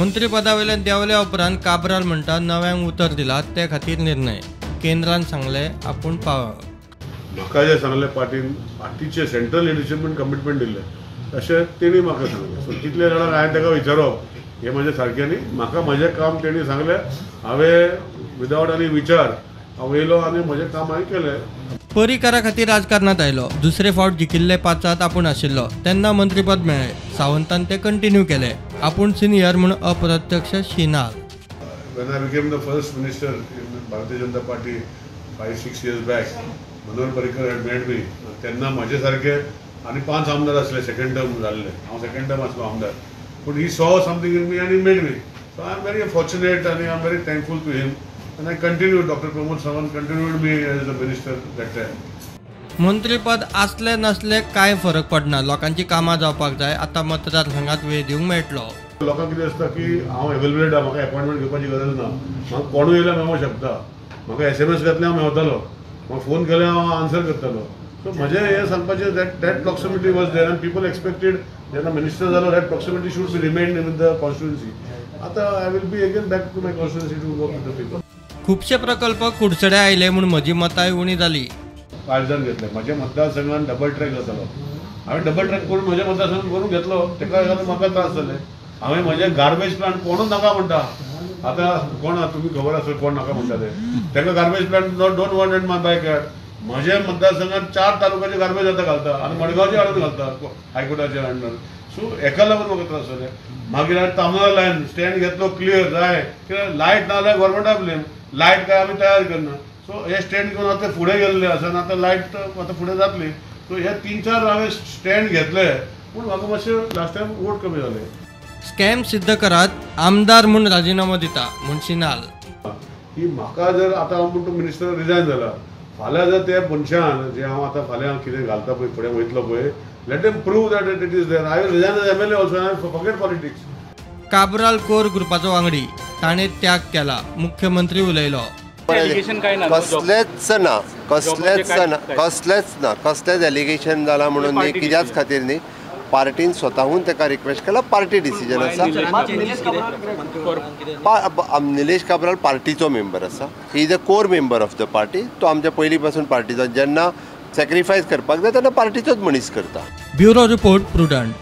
मंत्रीपदावेल्यान देंवल्या उपरांत काब्राल म्हणटा नव्यांक उतर दिला ते खातीर निर्णय केंद्रान सांगले आपूण पावप. म्हाका जे सांगले पार्टीचे सेंट्रल लिडरशिपान कमिटमेंट दिले तशें तेणी म्हाका सांगलें. सो कितले जाणांक हांवें ताका विचारप हें म्हजें सारकें न्ही. म्हाका म्हजें काम तेणी सांगलें, हांवें विदावट आनी विचार हांव येयलो आनी म्हजें काम हांवें केलें. परिकारा खातीर राजकारणांत आयलो. दुसरे फावट जिखिल्ले 5 आपूण आशिल्लो तेन्ना मंत्रीपद मेळ्ळें. सावंतान ते कंटिन्यू केलें. आपूण सिनियर म्हूण अप्रत्यक्ष शिनाल. When I became the first minister in Bharatiya Janata Party 5-6 years back, Manohar Parrikar had made me. तेन्ना म्हजे सारके आनी 5 आमदार आसले सेकंड टर्म जाल्ले. हांव सेकंड टर्म आसलो आमदार. But he saw something in me and he made me. So I am very fortunate and I am very thankful to him. And I continued, Dr. Pramod Sawant continued me as a minister that time. मंत्रीपद आसले नसले कांय फरक पडना. लोकांची कामां जावपाक जाय. आतां मतदारसंघात वेळ दिवंक मेळटलो. लोकांक कितें आसता की हांव अवेलेबल आहा, म्हाका अपॉइंटमेंट घेवपाची गरज ना. म्हाका कोणूय येयल्यार मेळोंक शकता. म्हाका SMS घातले हांव मेळटलो. म्हाका फोन केल्यार हांव आन्सर करतलो. सो म्हजें हें सांगपाचें that proximity was there and people expected जेन्ना मिनिस्टर जालो that proximity should be remain in the constituency. आतां I will be again back to my constituency to work with the people. खुबशे प्रकल्प कुडचडे आयले म्हूण म्हजी मतांय उणी जाली. काळजान घेतले. म्हज्या मतदारसंघान डबल ट्रॅक जातालो. हांवें डबल ट्रॅक करून म्हज्या मतदारसंघान करून घेतलो. ताका लागून म्हाका त्रास जाले. हांवें म्हजें गार्बेज प्लांट कोणूच नाका म्हणटा. आतां कोण तुमी खबर आसा कोण नाका म्हणटा ते. ताका garbage plant don't want at my backyard. म्हज्या मतदारसंघात 4 तालुक्याचे गार्बेज आतां घालता आनी मडगांवचे हाडून घालता हायकोर्टाच्या अंडर. सो हेका लागून म्हाका त्रास जाले. मागीर हांवें तामगां लायन स्टँड घेतलो क्लियर जाय कित्याक लायट ना जाल्यार गव्हर्मेंटा ब्लेम. लायट काय आमी तयार करना. सो हे स्टँड घेवन आतां फुडें गेल्ले आसा आनी आतां लायट आतां फुडें जातली. सो हे 3-4 हांवें स्टँड घेतले पूण म्हाका मातशें लास्ट टायम वोट कमी जाले. स्कॅम सिद्ध करात आमदार म्हूण राजिनामो दिता म्हूण शिनाल. की म्हाका जर आतां हांव म्हणटा मिनिस्टर रिजायन जाला फाल्यां जर ते मनशान जे हांव आतां फाल्यां कितें घालता पळय फुडें वयतलो पळय let them prove that it is there. I will resign as MLA also I forget politics. Cabral कोर ग्रुपाचो वांगडी ताणें त्याग केला. मुख्यमंत्री उलयलो. कसलेच एलिगेशन जाला म्हणून न्ही कित्याच खातीर न्ही पार्टीन स्वताहून ताका रिक्वेस्ट केला. पार्टी डिसिजन आसा. निलेश काब्राल पार्टीचो मेंबर आसा. He is a core member of the party. तो आमच्या पयलीं पासून पार्टीचो जेन्ना सॅक्रिफायस करपाक जाय तेन्ना पार्टीचोच मनीस करता. Bureau report prudent.